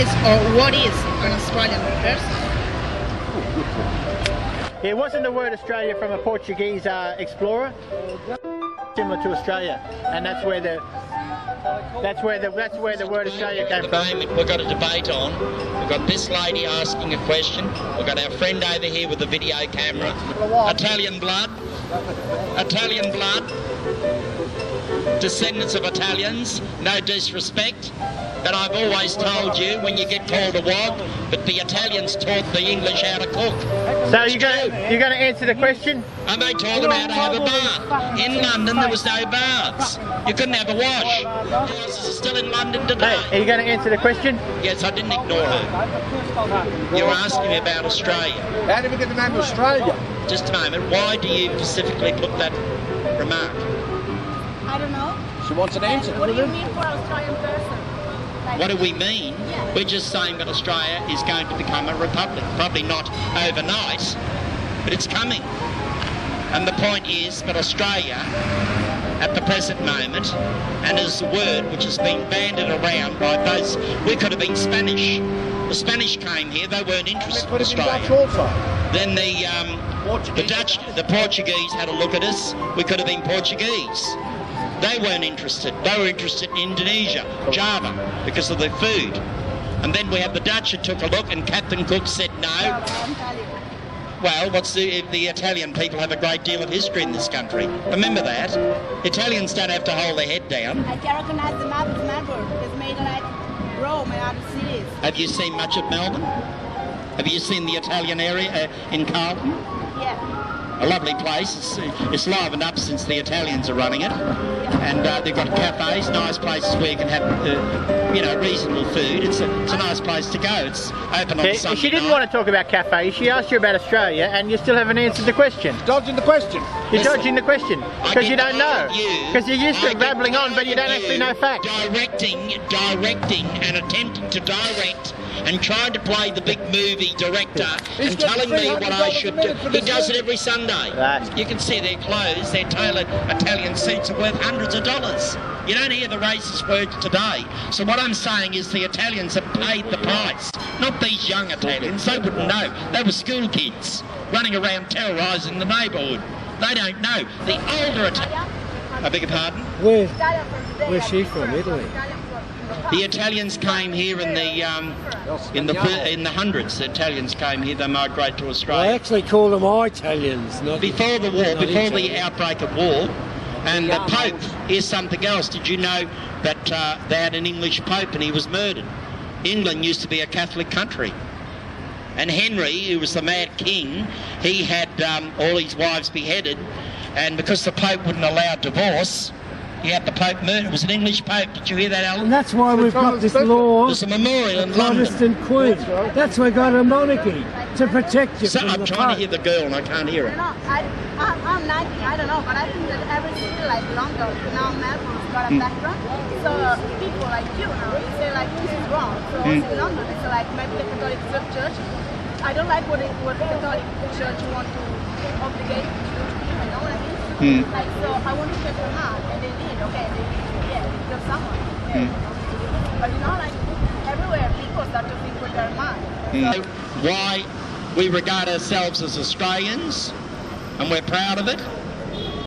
is or what is an Australian person? It wasn't the word Australia from a Portuguese explorer, similar to Australia, and that's where the word Australia came from. At the moment we've got a debate on. We've got this lady asking a question. We've got our friend over here with the video camera. Italian blood. Italian blood. Descendants of Italians. No disrespect. But I've always told you when you get called a wog, but the Italians taught the English how to cook. So you're going to answer the question? And they taught them how to have a bath. In London there was no baths. You couldn't have a wash. Houses are still in London today. Hey, are you going to answer the question? Yes, I didn't ignore her. You were asking me about Australia. How did we get the name Australia? Just a moment. Why do you specifically put that remark? I don't know. She wants an answer. What do you mean for Australian person? What do we mean? Yeah. We're just saying that Australia is going to become a republic. Probably not overnight, but it's coming. And the point is that Australia, at the present moment, and is a word which has been banded around by those, we could have been Spanish. The Spanish came here, they weren't interested in Australia. Then the Portuguese had a look at us, we could have been Portuguese. They weren't interested. They were interested in Indonesia, Java, because of the food. And then we had the Dutch who took a look, and Captain Cook said no. Well, the Italian people have a great deal of history in this country. Remember that. Italians don't have to hold their head down. I can recognize the map of Melbourne. It's made like Rome and other cities. Have you seen much of Melbourne? Have you seen the Italian area in Carlton? Yeah. A lovely place. It's livened up since the Italians are running it, and they've got cafes, nice places where you can have, reasonable food. It's a nice place to go. It's open on Sunday She didn't night. want to talk about cafes. She asked you about Australia, and you still haven't answered the question. Dodging the question. You're dodging the question because you don't know. Because you're used to babbling on, but you don't actually know facts. Directing, and attempting to direct. And trying to play the big movie director and telling me what I should do. He does it every Sunday. You can see their clothes, their tailored Italian suits are worth hundreds of dollars. You don't hear the racist words today. So what I'm saying is the Italians have paid the price. Not these young Italians, they wouldn't know. They were school kids running around terrorising the neighbourhood. They don't know. The older Italians... I beg your pardon? Where's she from? Italy? The Italians came here in the hundreds. The Italians came here. They migrated to Australia. I actually call them Italians. Not before the war, before the outbreak of war, and the Pope. Here's something else. Did you know that they had an English Pope and he was murdered? England used to be a Catholic country, and Henry, who was the Mad King, he had all his wives beheaded, and because the Pope wouldn't allow divorce. He had the Pope murdered. It was an English Pope. Did you hear that, Alan? And that's why we've got this law. There's a memorial in Protestant Queen. That's why we've got a monarchy to protect you from I'm the trying Pope. to hear the girl and I can't hear her. I'm 90, I don't know, but I think that every city like Ronda, now Melbourne's got a background. So people like you now, you say like this is wrong. So also in London, it's like maybe the Catholic Church. I don't like what the Catholic Church want to obligate to do to people, you know what I mean? Like, so I want to check them out, and they did, okay, they killed someone. Okay. But you know, like, everywhere people start to think with their mind. So, Why we regard ourselves as Australians, and we're proud of it,